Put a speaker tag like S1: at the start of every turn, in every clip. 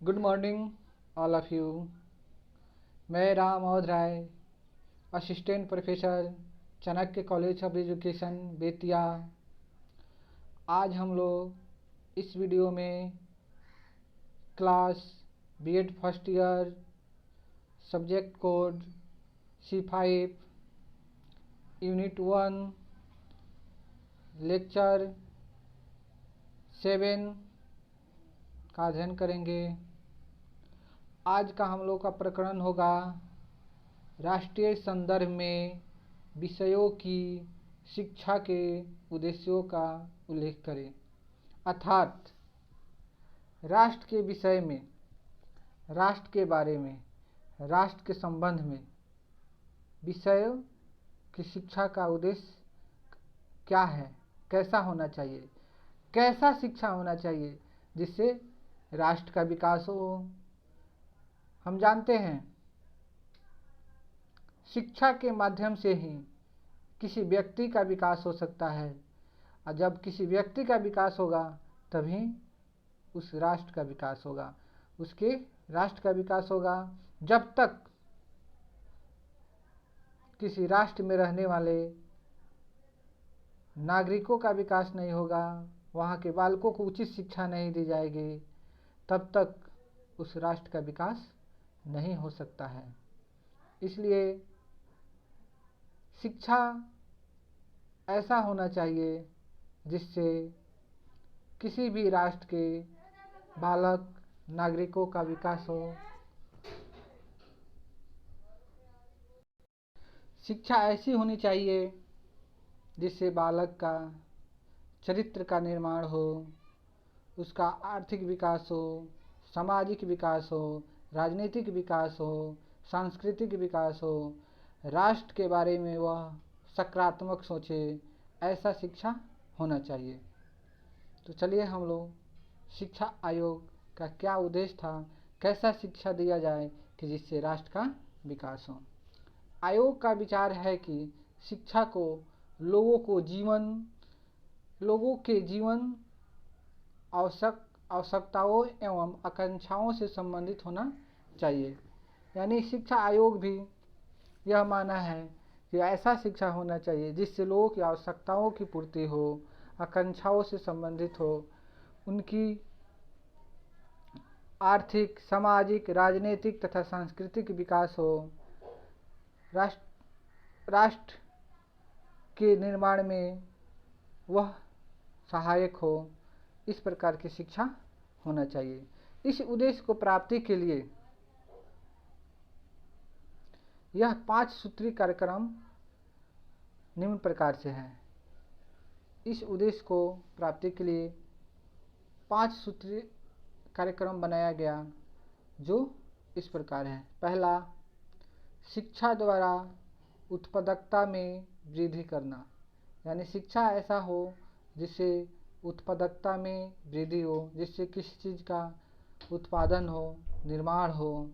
S1: Good morning all of you. मैं Ram Mohan Rai, assistant professor, Chanakya college of education Bettiah. आज हम लोग इस वीडियो में class BEd first year subject code C5 unit 1 lecture 7 का अध्ययन करेंगे। आज का हम लोग का प्रकरण होगा राष्ट्रीय संदर्भ में विषयों की शिक्षा के उद्देश्यों का उल्लेख करें। अर्थात राष्ट्र के विषय में, राष्ट्र के बारे में, राष्ट्र के संबंध में विषयों की शिक्षा का उद्देश्य क्या है, कैसा होना चाहिए, कैसा शिक्षा होना चाहिए जिससे राष्ट्र का विकास हो। हम जानते हैं शिक्षा के माध्यम से ही किसी व्यक्ति का विकास हो सकता है, और जब किसी व्यक्ति का विकास होगा तभी उस राष्ट्र का विकास होगा, उसके राष्ट्र का विकास होगा। जब तक किसी राष्ट्र में रहने वाले नागरिकों का विकास नहीं होगा, वहाँ के बालकों को उचित शिक्षा नहीं दी जाएगी, तब तक उस राष्ट्र का विकास नहीं हो सकता है। इसलिए शिक्षा ऐसा होना चाहिए जिससे किसी भी राष्ट्र के बालक नागरिकों का विकास हो। शिक्षा ऐसी होनी चाहिए जिससे बालक का चरित्र का निर्माण हो, उसका आर्थिक विकास हो, सामाजिक विकास हो, राजनीतिक विकास हो, सांस्कृतिक विकास हो, राष्ट्र के बारे में वह सकारात्मक सोचे, ऐसा शिक्षा होना चाहिए। तो चलिए हम लोग शिक्षा आयोग का क्या उद्देश्य था, कैसा शिक्षा दिया जाए कि जिससे राष्ट्र का विकास हो। आयोग का विचार है कि शिक्षा को लोगों के जीवन आवश्यकताओं एवं आकांक्षाओं से संबंधित होना चाहिए। यानी शिक्षा आयोग भी यह माना है कि ऐसा शिक्षा होना चाहिए जिससे लोगों की आवश्यकताओं की पूर्ति हो, आकांक्षाओं से संबंधित हो, उनकी आर्थिक, सामाजिक, राजनीतिक तथा सांस्कृतिक विकास हो, राष्ट्र के निर्माण में वह सहायक हो। इस प्रकार की शिक्षा होना चाहिए। इस उद्देश्य को प्राप्ति के लिए यह 5 सूत्रीय कार्यक्रम निम्न प्रकार से है। इस उद्देश्य को प्राप्ति के लिए 5 सूत्रीय कार्यक्रम बनाया गया जो इस प्रकार है। पहला, शिक्षा द्वारा उत्पादकता में वृद्धि करना, यानी शिक्षा ऐसा हो जिससे उत्पादकता में वृद्धि हो, जिससे किसी चीज़ का उत्पादन हो, निर्माण हो।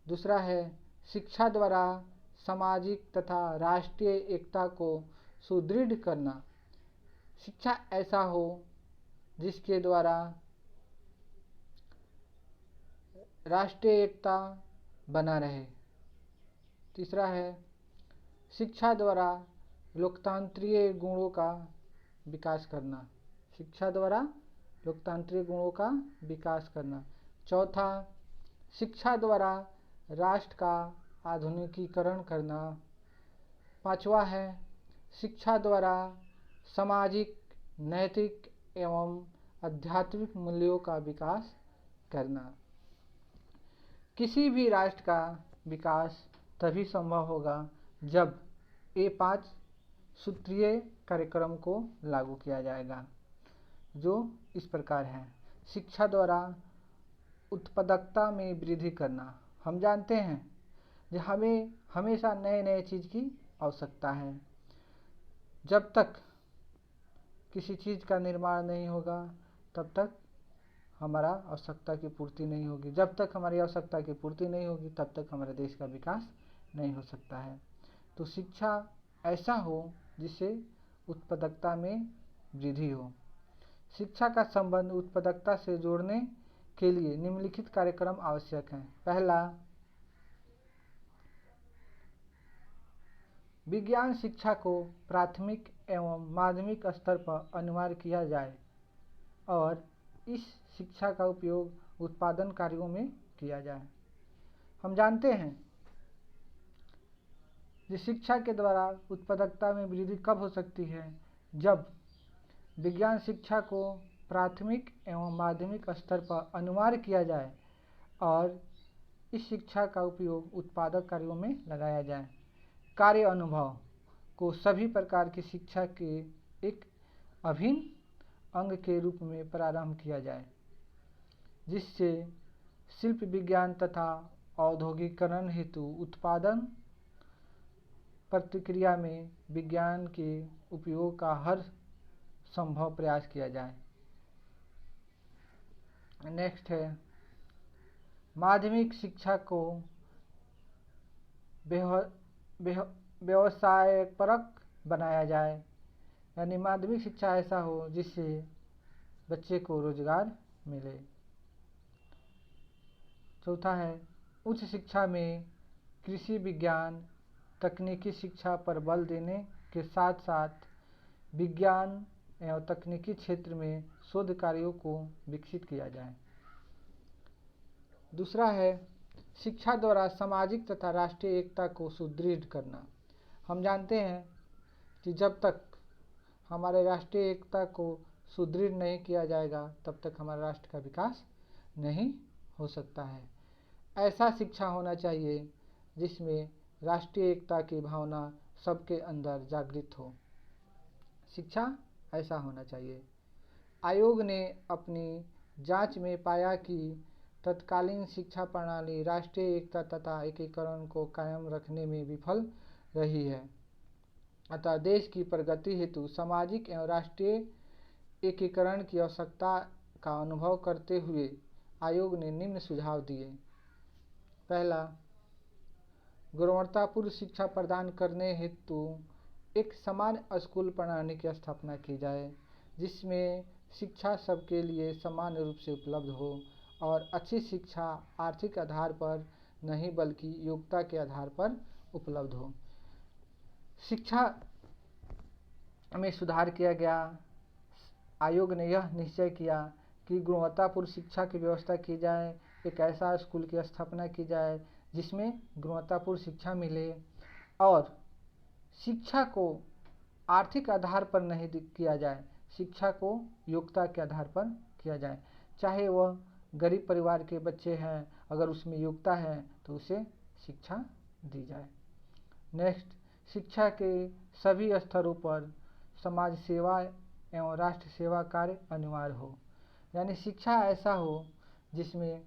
S1: दूसरा है शिक्षा द्वारा सामाजिक तथा राष्ट्रीय एकता को सुदृढ़ करना, शिक्षा ऐसा हो जिसके द्वारा राष्ट्रीय एकता बना रहे। तीसरा है शिक्षा द्वारा लोकतांत्रिक गुणों का विकास करना, शिक्षा द्वारा लोकतांत्रिक गुणों का विकास करना। चौथा, शिक्षा द्वारा राष्ट्र का आधुनिकीकरण करना। पांचवा है शिक्षा द्वारा सामाजिक, नैतिक एवं आध्यात्मिक मूल्यों का विकास करना। किसी भी राष्ट्र का विकास तभी संभव होगा जब ये 5 सूत्रीय कार्यक्रम को लागू किया जाएगा, जो इस प्रकार है। शिक्षा द्वारा उत्पादकता में वृद्धि करना। हम जानते हैं कि हमें हमेशा नए नए चीज़ की आवश्यकता है। जब तक किसी चीज़ का निर्माण नहीं होगा तब तक हमारा आवश्यकता की पूर्ति नहीं होगी। जब तक हमारी आवश्यकता की पूर्ति नहीं होगी तब तक हमारे देश का विकास नहीं हो सकता है। तो शिक्षा ऐसा हो जिससे उत्पादकता में वृद्धि हो। शिक्षा का संबंध उत्पादकता से जोड़ने के लिए निम्नलिखित कार्यक्रम आवश्यक हैं। पहला, विज्ञान शिक्षा को प्राथमिक एवं माध्यमिक स्तर पर अनिवार्य किया जाए और इस शिक्षा का उपयोग उत्पादन कार्यों में किया जाए। हम जानते हैं कि शिक्षा के द्वारा उत्पादकता में वृद्धि कब हो सकती है, जब विज्ञान शिक्षा को प्राथमिक एवं माध्यमिक स्तर पर अनिवार्य किया जाए और इस शिक्षा का उपयोग उत्पादक कार्यों में लगाया जाए। कार्य अनुभव को सभी प्रकार की शिक्षा के एक अभिन्न अंग के रूप में प्रारंभ किया जाए, जिससे शिल्प विज्ञान तथा औद्योगिकीकरण हेतु उत्पादन प्रतिक्रिया में विज्ञान के उपयोग का हर संभव प्रयास किया जाए। नेक्स्ट है, माध्यमिक शिक्षा को व्यवसायपरक बनाया जाए, यानी माध्यमिक शिक्षा ऐसा हो जिससे बच्चे को रोजगार मिले। चौथा है, उच्च शिक्षा में कृषि विज्ञान तकनीकी शिक्षा पर बल देने के साथ साथ विज्ञान एवं तकनीकी क्षेत्र में शोध कार्यों को विकसित किया जाए। दूसरा है, शिक्षा द्वारा सामाजिक तथा राष्ट्रीय एकता को सुदृढ़ करना। हम जानते हैं कि जब तक हमारे राष्ट्रीय एकता को सुदृढ़ नहीं किया जाएगा तब तक हमारे राष्ट्र का विकास नहीं हो सकता है। ऐसा शिक्षा होना चाहिए जिसमें राष्ट्रीय एकता की भावना सबके अंदर जागृत हो। शिक्षा ऐसा होना चाहिए। आयोग ने अपनी जांच में पाया कि तत्कालीन शिक्षा प्रणाली राष्ट्रीय एकता तथा एकीकरण को कायम रखने में विफल रही है। अतः देश की प्रगति हेतु सामाजिक एवं राष्ट्रीय एकीकरण की आवश्यकता का अनुभव करते हुए आयोग ने निम्न सुझाव दिए। पहला, गुणवत्तापूर्ण शिक्षा प्रदान करने हेतु एक समान स्कूल प्रणाली की स्थापना की जाए, जिसमें शिक्षा सबके लिए समान रूप से उपलब्ध हो और अच्छी शिक्षा आर्थिक आधार पर नहीं बल्कि योग्यता के आधार पर उपलब्ध हो। शिक्षा में सुधार किया गया। आयोग ने यह निश्चय किया कि गुणवत्तापूर्ण शिक्षा की व्यवस्था की जाए, एक ऐसा स्कूल की स्थापना की जाए जिसमें गुणवत्तापूर्ण शिक्षा मिले और शिक्षा को आर्थिक आधार पर नहीं किया जाए, शिक्षा को योग्यता के आधार पर किया जाए। चाहे वह गरीब परिवार के बच्चे हैं, अगर उसमें योग्यता है तो उसे शिक्षा दी जाए। नेक्स्ट, शिक्षा के सभी स्तरों पर समाज सेवा एवं राष्ट्र सेवा कार्य अनिवार्य हो, यानी शिक्षा ऐसा हो जिसमें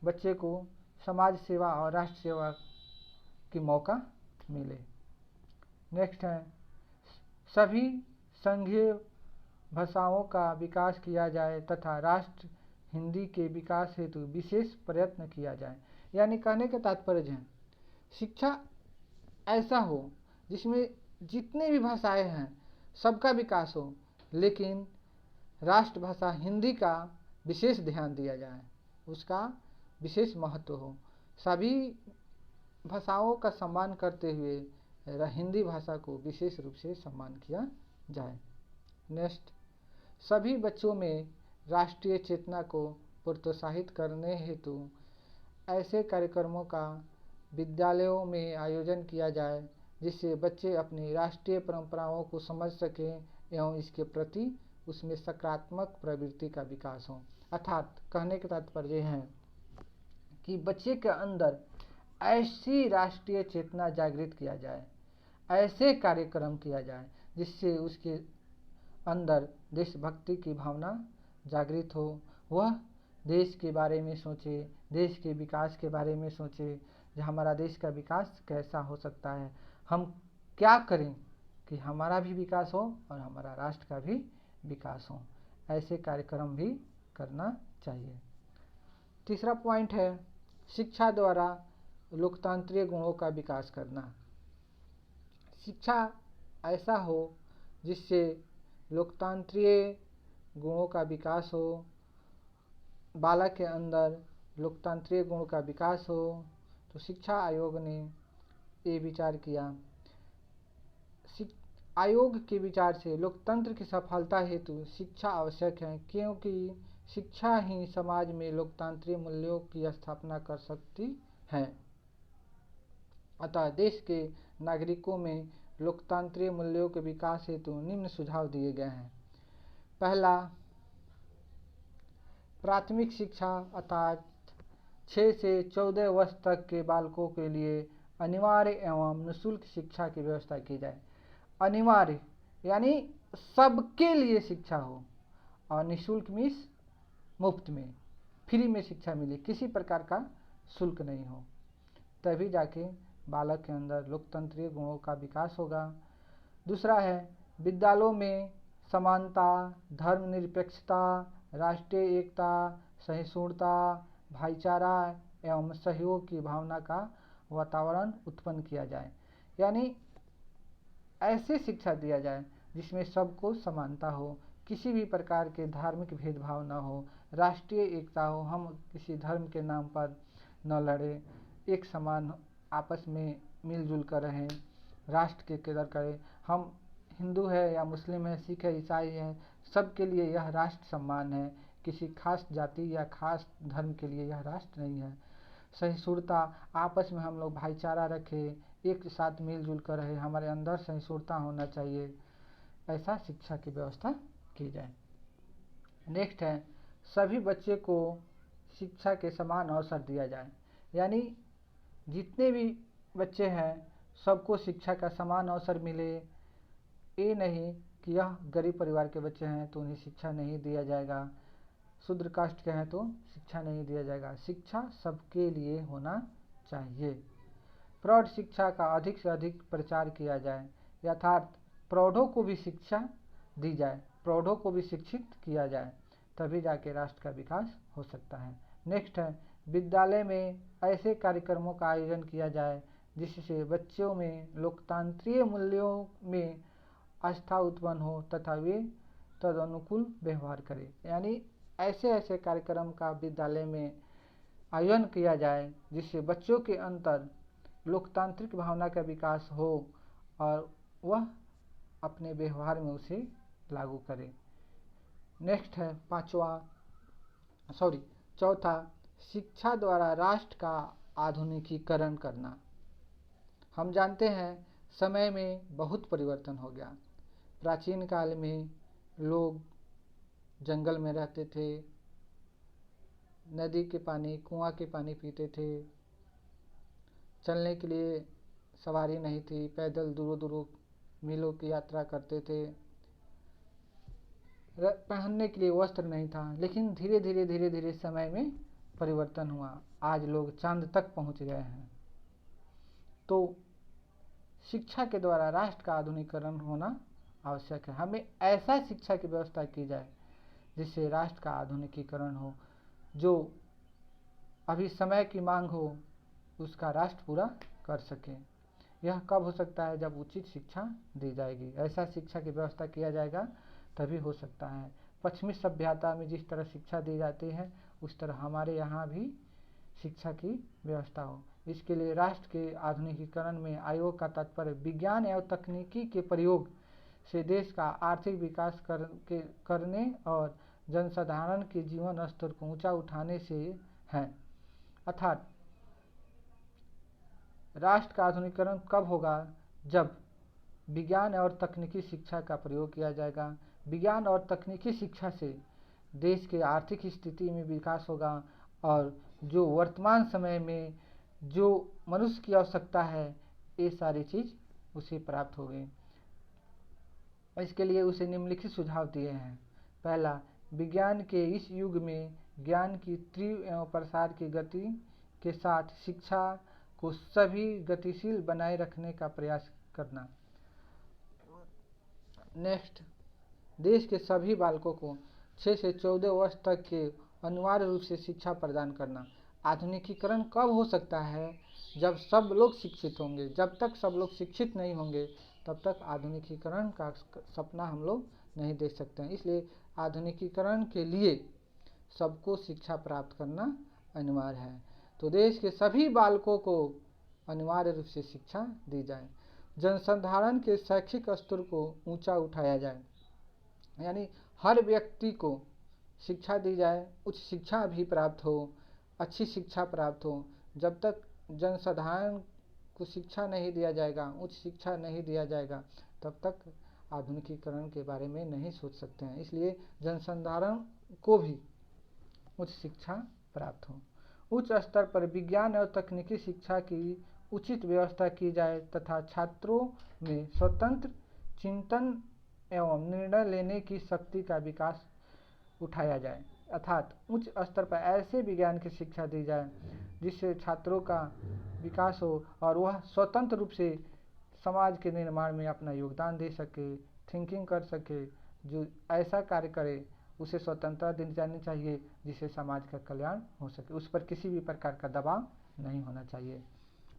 S1: बच्चे को समाज सेवा और राष्ट्र सेवा की मौका मिले। नेक्स्ट है, सभी संघीय भाषाओं का विकास किया जाए तथा राष्ट्र हिंदी के विकास हेतु विशेष प्रयत्न किया जाए। यानी कहने का तात्पर्य है, शिक्षा ऐसा हो जिसमें जितने भी भाषाएं हैं सबका विकास हो, लेकिन राष्ट्रभाषा हिंदी का विशेष ध्यान दिया जाए, उसका विशेष महत्व हो। सभी भाषाओं का सम्मान करते हुए हिंदी भाषा को विशेष रूप से सम्मान किया जाए। नेक्स्ट, सभी बच्चों में राष्ट्रीय चेतना को प्रोत्साहित करने हेतु ऐसे कार्यक्रमों का विद्यालयों में आयोजन किया जाए जिससे बच्चे अपनी राष्ट्रीय परंपराओं को समझ सकें एवं इसके प्रति उसमें सकारात्मक प्रवृत्ति का विकास हो। अर्थात कहने का तात्पर्य है कि बच्चे के अंदर ऐसी राष्ट्रीय चेतना जागृत किया जाए, ऐसे कार्यक्रम किया जाए जिससे उसके अंदर देशभक्ति की भावना जागृत हो, वह देश के बारे में सोचे, देश के विकास के बारे में सोचे, कि हमारा देश का विकास कैसा हो सकता है, हम क्या करें कि हमारा भी विकास हो और हमारा राष्ट्र का भी विकास हो। ऐसे कार्यक्रम भी करना चाहिए। तीसरा पॉइंट है, शिक्षा द्वारा लोकतांत्रिक गुणों का विकास करना। शिक्षा ऐसा हो जिससे लोकतांत्रिक गुणों का विकास हो बालक के अंदर लोकतांत्रिक गुण का विकास हो, तो शिक्षा आयोग ने ये विचार किया। आयोग के विचार से लोकतंत्र की सफलता हेतु शिक्षा आवश्यक है, क्योंकि शिक्षा ही समाज में लोकतांत्रिक मूल्यों की स्थापना कर सकती है। अतः देश के नागरिकों में लोकतांत्रिक मूल्यों के विकास हेतु निम्न सुझाव दिए गए हैं। पहला, प्राथमिक शिक्षा अर्थात 6 से 14 वर्ष तक के बालकों के लिए अनिवार्य एवं निःशुल्क शिक्षा की व्यवस्था की जाए। अनिवार्य यानी सबके लिए शिक्षा हो, और निःशुल्क मीन्स मुफ्त में, फ्री में शिक्षा मिले, किसी प्रकार का शुल्क नहीं हो, तभी जाके बालक के अंदर लोकतंत्रीय गुणों का विकास होगा। दूसरा है, विद्यालयों में समानता, धर्मनिरपेक्षता, राष्ट्रीय एकता, सहिष्णुता, भाईचारा एवं सहयोग की भावना का वातावरण उत्पन्न किया जाए। यानी ऐसे शिक्षा दिया जाए जिसमें सबको समानता हो, किसी भी प्रकार के धार्मिक भेदभाव न हो, राष्ट्रीय एकता हो, हम किसी धर्म के नाम पर न लड़े, एक समान आपस में मिलजुल कर रहें, राष्ट्र की कदर करें। हम हिंदू है या मुस्लिम है, सिख है, ईसाई है, सबके लिए यह राष्ट्र सम्मान है, किसी खास जाति या खास धर्म के लिए यह राष्ट्र नहीं है। सहिष्णुता, आपस में हम लोग भाईचारा रखें, एक साथ मिलजुल कर रहे, हमारे अंदर सहिष्णुता होना चाहिए, ऐसा शिक्षा की व्यवस्था की जाए। नेक्स्ट है, सभी बच्चे को शिक्षा के समान अवसर दिया जाए। यानी जितने भी बच्चे हैं सबको शिक्षा का समान अवसर मिले। ये नहीं कि यह गरीब परिवार के बच्चे हैं तो उन्हें शिक्षा नहीं दिया जाएगा, शूद्र कास्ट के हैं तो शिक्षा नहीं दिया जाएगा। शिक्षा सबके लिए होना चाहिए। प्रौढ़ शिक्षा का अधिक से अधिक प्रचार किया जाए, अर्थात प्रौढ़ों को भी शिक्षा दी जाए, प्रौढ़ों को भी शिक्षित किया जाए, तभी जाके राष्ट्र का विकास हो सकता है। नेक्स्ट है, विद्यालय में ऐसे कार्यक्रमों का आयोजन किया जाए जिससे बच्चों में लोकतांत्रिक मूल्यों में आस्था उत्पन्न हो तथा वे तदनुकूल व्यवहार करें। यानी ऐसे ऐसे कार्यक्रम का विद्यालय में आयोजन किया जाए जिससे बच्चों के अंदर लोकतांत्रिक भावना का विकास हो और वह अपने व्यवहार में उसे लागू करें। नेक्स्ट है चौथा, शिक्षा द्वारा राष्ट्र का आधुनिकीकरण करना। हम जानते हैं समय में बहुत परिवर्तन हो गया। प्राचीन काल में लोग जंगल में रहते थे, नदी के पानी, कुआं के पानी पीते थे, चलने के लिए सवारी नहीं थी, पैदल दूर दूर मीलों की यात्रा करते थे, पहनने के लिए वस्त्र नहीं था। लेकिन धीरे धीरे समय में परिवर्तन हुआ, आज लोग चांद तक पहुंच गए हैं। तो शिक्षा के द्वारा राष्ट्र का आधुनिकीकरण होना आवश्यक है। हमें ऐसा शिक्षा की व्यवस्था की जाए जिससे राष्ट्र का आधुनिकीकरण हो, जो अभी समय की मांग हो उसका राष्ट्र पूरा कर सके। यह कब हो सकता है? जब उचित शिक्षा दी जाएगी। ऐसा शिक्षा की व्यवस्था किया जाएगा तभी हो सकता है। पश्चिमी सभ्यता में जिस तरह शिक्षा दी जाती है उस तरह हमारे यहाँ भी शिक्षा की व्यवस्था हो। इसके लिए राष्ट्र के आधुनिकीकरण में आयोग का तात्पर्य विज्ञान एवं तकनीकी के प्रयोग से देश का आर्थिक विकास करने और जनसाधारण के जीवन स्तर को ऊंचा उठाने से है। अर्थात राष्ट्र का आधुनिकीकरण कब होगा? जब विज्ञान और तकनीकी शिक्षा का प्रयोग किया जाएगा। विज्ञान और तकनीकी शिक्षा से देश के आर्थिक स्थिति में विकास होगा और जो वर्तमान समय में जो मनुष्य की आवश्यकता है ये सारी चीज़ उसे प्राप्त होगी। इसके लिए उसे निम्नलिखित सुझाव दिए हैं। पहला, विज्ञान के इस युग में ज्ञान की तीव्र एवं प्रसार की गति के साथ शिक्षा को सभी गतिशील बनाए रखने का प्रयास करना। नेक्स्ट, देश के सभी बालकों को 6 से 14 वर्ष तक के अनिवार्य रूप से शिक्षा प्रदान करना। आधुनिकीकरण कब हो सकता है? जब सब लोग शिक्षित होंगे। जब तक सब लोग शिक्षित नहीं होंगे तब तक आधुनिकीकरण का सपना हम लोग नहीं देख सकते हैं। इसलिए आधुनिकीकरण के लिए सबको शिक्षा प्राप्त करना अनिवार्य है। तो देश के सभी बालकों को अनिवार्य रूप से शिक्षा दी जाए। जनसाधारण के शैक्षिक स्तर को ऊंचा उठाया जाए, यानी हर व्यक्ति को शिक्षा दी जाए, उच्च शिक्षा भी प्राप्त हो, अच्छी शिक्षा प्राप्त हो। जब तक जनसाधारण को शिक्षा नहीं दिया जाएगा, उच्च शिक्षा नहीं दिया जाएगा, तब तक आधुनिकीकरण के बारे में नहीं सोच सकते हैं। इसलिए जनसाधारण को भी उच्च शिक्षा प्राप्त हो। उच्च स्तर पर विज्ञान और तकनीकी शिक्षा की उचित व्यवस्था की जाए तथा छात्रों में स्वतंत्र चिंतन एवं निर्णय लेने की शक्ति का विकास उठाया जाए। अर्थात उच्च स्तर पर ऐसे विज्ञान की शिक्षा दी जाए जिससे छात्रों का विकास हो और वह स्वतंत्र रूप से समाज के निर्माण में अपना योगदान दे सके, थिंकिंग कर सके। जो ऐसा कार्य करे उसे स्वतंत्रता दी जानी चाहिए जिससे समाज का कल्याण हो सके। उस पर किसी भी प्रकार का दबाव नहीं होना चाहिए।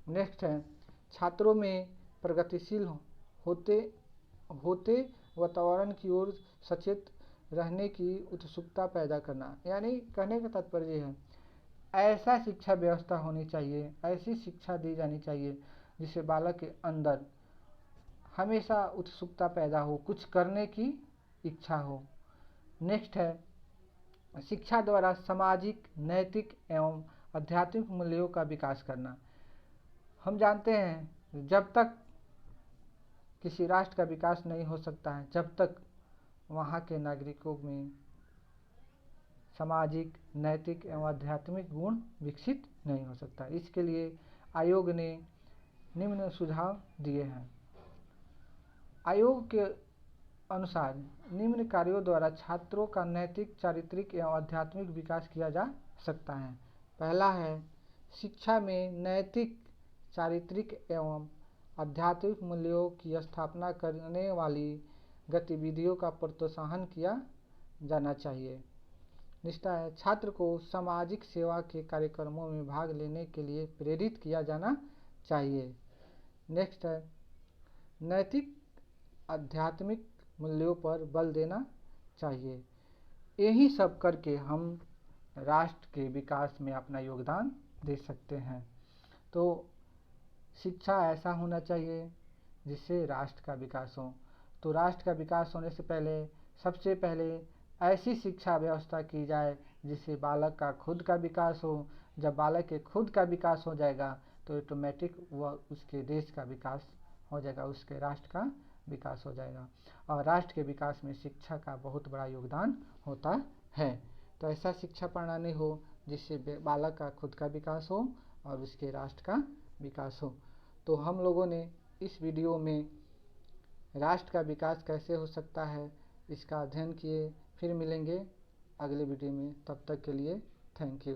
S1: नेक्स्ट है छात्रों में प्रगतिशील होते वातावरण की ओर सचेत रहने की उत्सुकता पैदा करना। यानी कहने का तात्पर्य है ऐसा शिक्षा व्यवस्था होनी चाहिए, ऐसी शिक्षा दी जानी चाहिए जिससे बालक के अंदर हमेशा उत्सुकता पैदा हो, कुछ करने की इच्छा हो। नेक्स्ट है शिक्षा द्वारा सामाजिक, नैतिक एवं आध्यात्मिक मूल्यों का विकास करना। हम जानते हैं जब तक किसी राष्ट्र का विकास नहीं हो सकता है जब तक वहाँ के नागरिकों में सामाजिक, नैतिक एवं आध्यात्मिक गुण विकसित नहीं हो सकता। इसके लिए आयोग ने निम्न सुझाव दिए हैं। आयोग के अनुसार निम्न कार्यों द्वारा छात्रों का नैतिक, चारित्रिक एवं आध्यात्मिक विकास किया जा सकता है। पहला है शिक्षा में नैतिक, चारित्रिक एवं आध्यात्मिक मूल्यों की स्थापना करने वाली गतिविधियों का प्रोत्साहन किया जाना चाहिए। निष्ठा है छात्र को सामाजिक सेवा के कार्यक्रमों में भाग लेने के लिए प्रेरित किया जाना चाहिए। नेक्स्ट है नैतिक, आध्यात्मिक मूल्यों पर बल देना चाहिए। यही सब करके हम राष्ट्र के विकास में अपना योगदान दे सकते हैं। तो शिक्षा ऐसा होना चाहिए जिससे राष्ट्र का विकास हो। तो राष्ट्र का विकास होने से पहले सबसे पहले ऐसी शिक्षा व्यवस्था की जाए जिससे बालक का खुद का विकास हो। जब बालक के खुद का विकास हो जाएगा तो ऑटोमेटिक वह उसके देश का विकास हो जाएगा, उसके राष्ट्र का विकास हो जाएगा। और राष्ट्र के विकास में शिक्षा का बहुत बड़ा योगदान होता है। तो ऐसा शिक्षा प्रणाली हो जिससे बालक का खुद का विकास हो और उसके राष्ट्र का विकास हो। तो हम लोगों ने इस वीडियो में राष्ट्र का विकास कैसे हो सकता है इसका अध्ययन किए। फिर मिलेंगे अगले वीडियो में, तब तक के लिए थैंक यू।